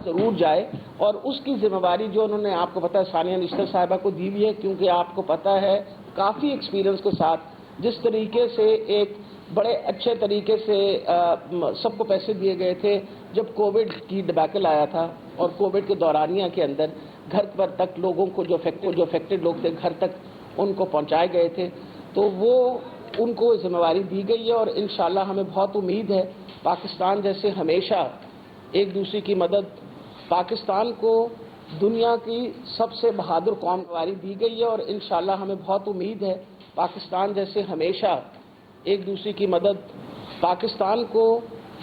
ضرور جائے اور اس کی ذمہ داری جو انہوں نے آپ کو پتہ ہے ثانیہ نشتر صاحبہ کو دی ہوئی ہے، کیونکہ آپ کو پتہ ہے کافی ایکسپیرینس کے ساتھ جس طریقے سے ایک بڑے اچھے طریقے سے سب کو پیسے دیے گئے تھے جب کووڈ کی ڈبیکل آیا تھا، اور کووڈ کے دورانیہ کے اندر گھر پر تک لوگوں کو جو افیکٹڈ لوگ تھے گھر تک ان کو پہنچائے گئے تھے، تو وہ ان کو ذمہ داری دی گئی ہے۔ اور انشاءاللہ ہمیں بہت امید ہے، پاکستان جیسے ہمیشہ ایک دوسرے کی مدد، پاکستان کو دنیا کی سب سے بہادر قوم قرار دی گئی ہے، اور انشاءاللہ ہمیں بہت امید ہے پاکستان جیسے ہمیشہ ایک دوسرے کی مدد، پاکستان کو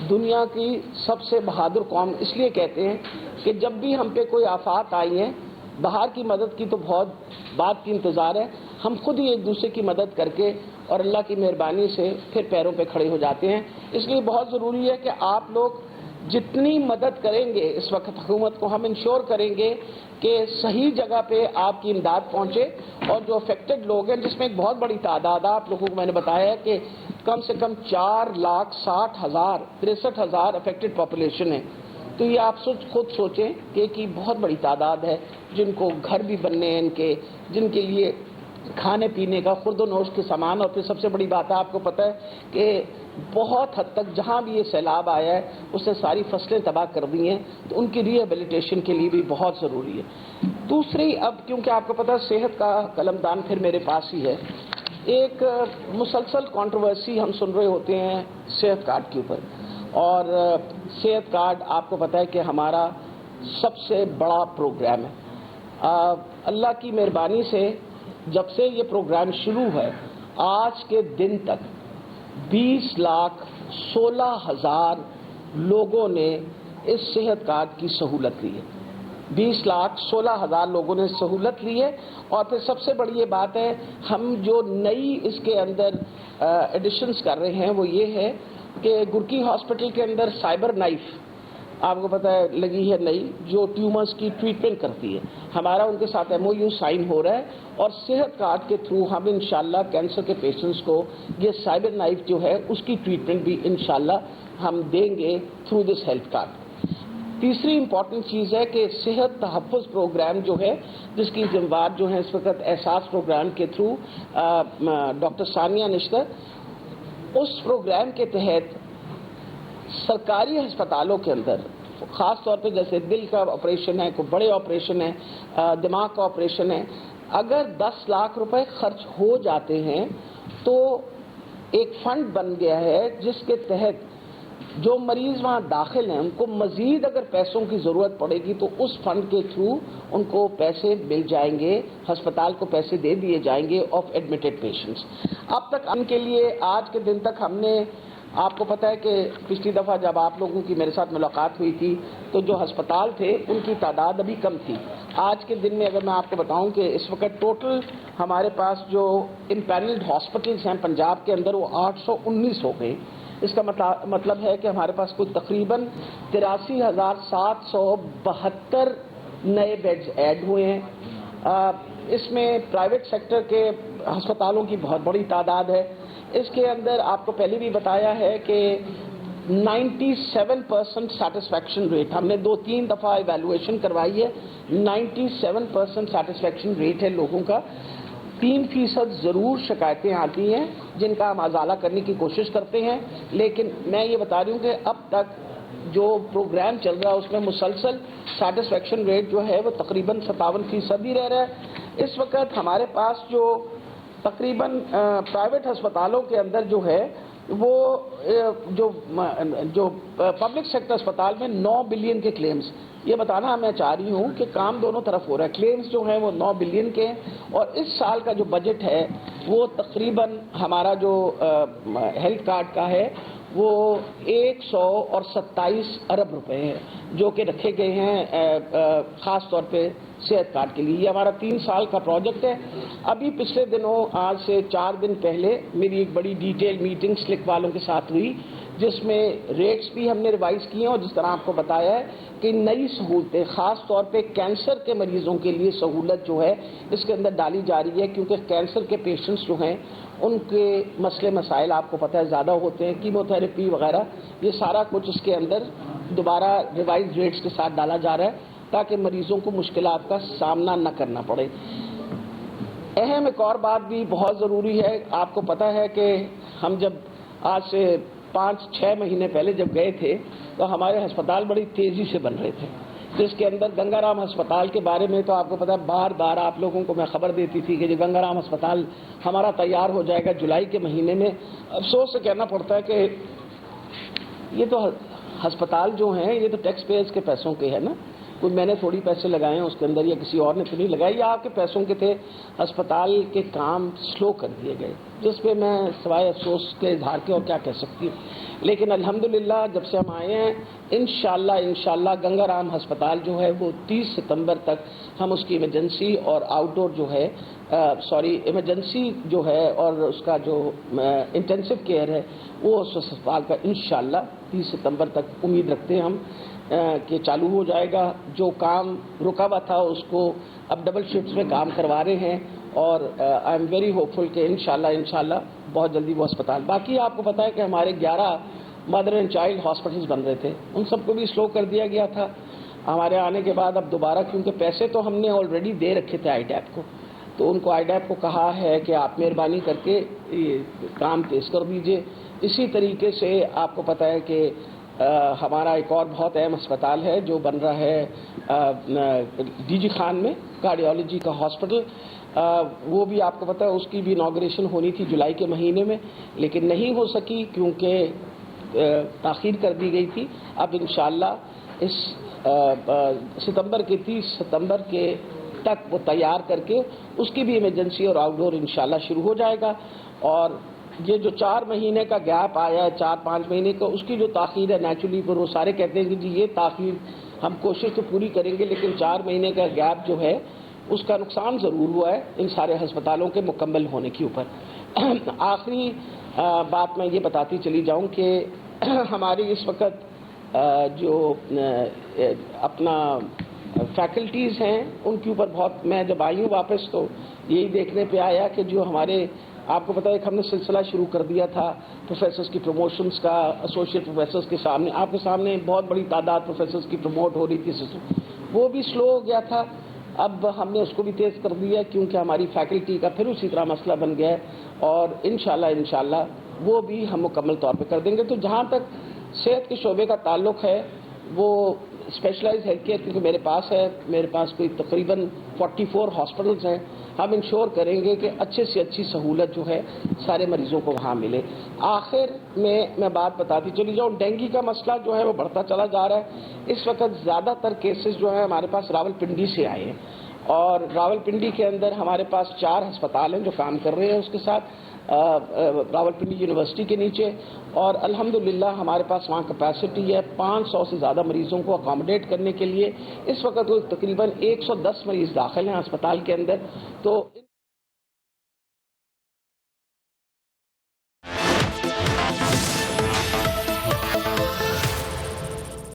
دنیا کی سب سے بہادر قوم اس لیے کہتے ہیں کہ جب بھی ہم پہ کوئی آفات آئی ہیں، باہر کی مدد کی تو بہت بات کی انتظار ہے، ہم خود ہی ایک دوسرے کی مدد کر کے اور اللہ کی مہربانی سے پھر پیروں پہ کھڑے ہو جاتے ہیں۔ اس لیے بہت ضروری ہے کہ آپ لوگ جتنی مدد کریں گے اس وقت حکومت کو، ہم انشور کریں گے کہ صحیح جگہ پہ آپ کی امداد پہنچے، اور جو افیکٹڈ لوگ ہیں جس میں ایک بہت بڑی تعداد آپ لوگوں کو میں نے بتایا ہے کہ کم سے کم 4,60,000 63,000 افیکٹڈ پاپولیشن ہے، تو یہ آپ خود سوچیں کہ ایک بہت بڑی تعداد ہے جن کو گھر بھی بننے ہیں، جن کے لیے کھانے پینے کا خرد و نوش کے سامان، اور پھر سب سے بڑی بات ہے آپ کو پتہ ہے کہ بہت حد تک جہاں بھی یہ سیلاب آیا ہے اس نے ساری فصلیں تباہ کر دی ہیں، تو ان کی ری ایبلیٹیشن کے لیے بھی بہت ضروری ہے۔ دوسری، اب کیونکہ آپ کو پتہ ہے صحت کا قلمدان پھر میرے پاس ہی ہے، ایک مسلسل کنٹروورسی ہم سن رہے ہوتے ہیں صحت کارڈ کے اوپر، اور صحت کارڈ آپ کو پتہ ہے کہ ہمارا سب سے بڑا پروگرام ہے۔ اللہ کی مہربانی سے جب سے یہ پروگرام شروع ہے آج کے دن تک 20,16,000 لوگوں نے اس صحت کارڈ کی سہولت لی ہے۔ 20,16,000 لوگوں نے سہولت لی ہے، اور پھر سب سے بڑی یہ بات ہے ہم جو نئی اس کے اندر ایڈیشنز کر رہے ہیں وہ یہ ہے کہ گرکی ہاسپٹل کے اندر سائبر نائف آپ کو پتہ ہے لگی ہے نئی، جو ٹیومرز کی ٹریٹمنٹ کرتی ہے، ہمارا ان کے ساتھ MOU سائن ہو رہا ہے، اور صحت کارڈ کے تھرو ہم انشاءاللہ کینسر کے پیشنٹس کو یہ سائبر نائف جو ہے اس کی ٹریٹمنٹ بھی انشاءاللہ ہم دیں گے تھرو دس ہیلتھ کارڈ۔ تیسری امپورٹنٹ چیز ہے کہ صحت تحفظ پروگرام جو ہے جس کی ذمہ دار جو ہے اس وقت احساس پروگرام کے تھرو ڈاکٹر ثانیہ نشتر، اس پروگرام کے تحت سرکاری ہسپتالوں کے اندر خاص طور پہ جیسے دل کا آپریشن ہے، کوئی بڑے آپریشن ہے، دماغ کا آپریشن ہے، اگر 10 لاکھ روپے خرچ ہو جاتے ہیں تو ایک فنڈ بن گیا ہے جس کے تحت جو مریض وہاں داخل ہیں ان کو مزید اگر پیسوں کی ضرورت پڑے گی تو اس فنڈ کے تھرو ان کو پیسے مل جائیں گے، ہسپتال کو پیسے دے دیے جائیں گے آف ایڈمیٹڈ پیشنٹس۔ اب تک ان کے لیے آج کے دن تک ہم نے، آپ کو پتہ ہے کہ پچھلی دفعہ جب آپ لوگوں کی میرے ساتھ ملاقات ہوئی تھی تو جو ہسپتال تھے ان کی تعداد ابھی کم تھی۔ آج کے دن میں اگر میں آپ کو بتاؤں کہ اس وقت ٹوٹل ہمارے پاس جو امپینلڈ ہاسپٹلس ہیں پنجاب کے اندر وہ 819 ہو گئے۔ اس کا مطلب ہے کہ ہمارے پاس کوئی تقریباً 83,772 نئے بیڈز ایڈ ہوئے ہیں۔ اس میں پرائیویٹ سیکٹر کے ہسپتالوں کی بہت بڑی تعداد ہے۔ اس کے اندر آپ کو پہلے بھی بتایا ہے کہ 97% سیٹسفیکشن ریٹ، ہم نے 2-3 دفعہ ایویلویشن کروائی ہے، 97% سیٹسفیکشن ریٹ ہے لوگوں کا۔ 3% ضرور شکایتیں آتی ہیں جن کا ہم ازالہ کرنے کی کوشش کرتے ہیں، لیکن میں یہ بتا رہی ہوں کہ اب تک جو پروگرام چل رہا ہے اس میں مسلسل سیٹسفیکشن ریٹ جو ہے وہ تقریباً 57% ہی رہ رہا ہے۔ اس وقت ہمارے پاس جو تقریباً پرائیویٹ ہسپتالوں کے اندر جو ہے وہ جو پبلک سیکٹر اسپتال میں 9 بلین کے کلیمز، یہ بتانا میں چاہ رہی ہوں کہ کام دونوں طرف ہو رہا ہے، کلیمز جو ہیں وہ 9 بلین کے ہیں، اور اس سال کا جو بجٹ ہے وہ تقریباً ہمارا جو ہیلتھ کارڈ کا ہے وہ 127 ارب روپے ہے جو کہ رکھے گئے ہیں خاص طور پہ صحت کارڈ کے لیے۔ یہ ہمارا 3 سال کا پروجیکٹ ہے۔ ابھی پچھلے دنوں، آج سے 4 دن پہلے میری ایک بڑی ڈیٹیل میٹنگ سلک والوں کے ساتھ ہوئی جس میں ریٹس بھی ہم نے ریوائز کیے ہیں، اور جس طرح آپ کو بتایا ہے کہ نئی سہولتیں خاص طور پہ کینسر کے مریضوں کے لیے سہولت جو ہے اس کے اندر ڈالی جا رہی ہے، کیونکہ کینسر کے پیشنٹس جو ہیں ان کے مسئلے مسائل آپ کو پتہ ہے زیادہ ہوتے ہیں، کیمو تھراپی وغیرہ، یہ سارا کچھ اس کے اندر دوبارہ ریوائز ریٹس کے ساتھ ڈالا جا رہا ہے تاکہ مریضوں کو مشکلات کا سامنا نہ کرنا پڑے۔ اہم ایک اور بات بھی بہت ضروری ہے، آپ کو پتہ ہے کہ ہم جب آج سے 5-6 مہینے پہلے جب گئے تھے تو ہمارے ہسپتال بڑی تیزی سے بن رہے تھے، جس کے اندر گنگا رام ہسپتال کے بارے میں تو آپ کو پتہ ہے بار بار آپ لوگوں کو میں خبر دیتی تھی کہ جو گنگا رام ہسپتال ہمارا تیار ہو جائے گا جولائی کے مہینے میں۔ افسوس سے کہنا پڑتا ہے کہ یہ تو ہسپتال جو ہیں یہ تو ٹیکس پیئرز کے پیسوں کے ہے نا، کوئی میں نے تھوڑی پیسے لگائے ہیں اس کے اندر یا کسی اور نے تو نہیں لگائے، یا آپ کے پیسوں کے تھے۔ ہسپتال کے کام سلو کر دیے گئے، جس پہ میں سوائے افسوس کے اظہار کے اور کیا کہہ سکتی ہوں، لیکن الحمدللہ جب سے ہم آئے ہیں انشاءاللہ گنگا رام ہسپتال جو ہے وہ 30 ستمبر تک ہم اس کی ایمرجنسی اور آؤٹ ڈور جو ہے ایمرجنسی جو ہے اور اس کا جو انٹینسو کیئر ہے وہ اس ہسپتال کا انشاءاللہ 30 ستمبر تک امید رکھتے ہیں ہم کہ چالو ہو جائے گا۔ جو کام رکا ہوا تھا اس کو اب ڈبل شفٹس میں کام کروا رہے ہیں، اور آئی ایم ویری ہوپ فل کہ انشاءاللہ بہت جلدی وہ ہسپتال۔ باقی آپ کو پتہ ہے کہ ہمارے 11 مدر اینڈ چائلڈ ہاسپٹلس بن رہے تھے، ان سب کو بھی سلو کر دیا گیا تھا ہمارے آنے کے بعد۔ اب دوبارہ کیونکہ پیسے تو ہم نے آلریڈی دے رکھے تھے آئی ڈیپ کو، تو ان کو آئی ڈیپ کو کہا ہے کہ آپ مہربانی کر کے کام تیز کر دیجئے۔ اسی طریقے سے آپ کو پتہ ہے کہ ہمارا ایک اور بہت اہم ہسپتال ہے جو بن رہا ہے ڈی جی خان میں، کارڈیالوجی کا ہاسپٹل، وہ بھی آپ کو پتہ ہے اس کی بھی اناگوریشن ہونی تھی جولائی کے مہینے میں، لیکن نہیں ہو سکی کیونکہ تاخیر کر دی گئی تھی۔ اب انشاءاللہ اس ستمبر کے 30 ستمبر کے تک وہ تیار کر کے اس کی بھی ایمرجنسی اور آؤٹ ڈور انشاءاللہ شروع ہو جائے گا۔ اور یہ جو 4 مہینے کا گیپ آیا ہے، 4-5 مہینے کا، اس کی جو تاخیر ہے نیچرلی پر وہ سارے کہتے ہیں کہ جی یہ تاخیر ہم کوشش تو پوری کریں گے، لیکن 4 مہینے کا گیپ جو ہے اس کا نقصان ضرور ہوا ہے ان سارے ہسپتالوں کے مکمل ہونے کے اوپر۔ آخری بات میں یہ بتاتی چلی جاؤں کہ ہماری اس وقت جو اپنا فیکلٹیز ہیں ان کے اوپر بہت، میں جب آئی ہوں واپس تو یہی دیکھنے پہ آیا کہ جو ہمارے آپ کو پتہ ہے کہ ہم نے سلسلہ شروع کر دیا تھا پروفیسرز کی پروموشنز کا، ایسوسیٹ پروفیسرز کے سامنے، آپ کے سامنے بہت بڑی تعداد پروفیسرز کی پروموٹ ہو رہی تھی، وہ بھی سلو ہو گیا تھا۔ اب ہم نے اس کو بھی تیز کر دیا کیونکہ ہماری فیکلٹی کا پھر اسی طرح مسئلہ بن گیا ہے، اور انشاءاللہ وہ بھی ہم مکمل طور پہ کر دیں گے۔ تو جہاں تک صحت کے شعبے کا تعلق ہے وہ اسپیشلائز ہیلتھ کیئر کیونکہ میرے پاس کوئی تقریباً 44 ہاسپٹلز ہیں، ہم انشور کریں گے کہ اچھے سے اچھی سہولت جو ہے سارے مریضوں کو وہاں ملے۔ آخر میں بات بتاتی چلی جاؤں، ڈینگی کا مسئلہ جو ہے وہ بڑھتا چلا جا رہا ہے۔ اس وقت زیادہ تر کیسز جو ہیں ہمارے پاس راولپنڈی سے آئے ہیں، اور راولپنڈی کے اندر ہمارے پاس 4 ہسپتال ہیں جو کام کر رہے ہیں اس کے ساتھ راولپنڈی یونیورسٹی کے نیچے، اور الحمدللہ ہمارے پاس وہاں کیپیسٹی ہے 500 سے زیادہ مریضوں کو اکاموڈیٹ کرنے کے لیے۔ اس وقت وہ تقریباً 110 مریض داخل ہیں ہسپتال کے اندر۔ تو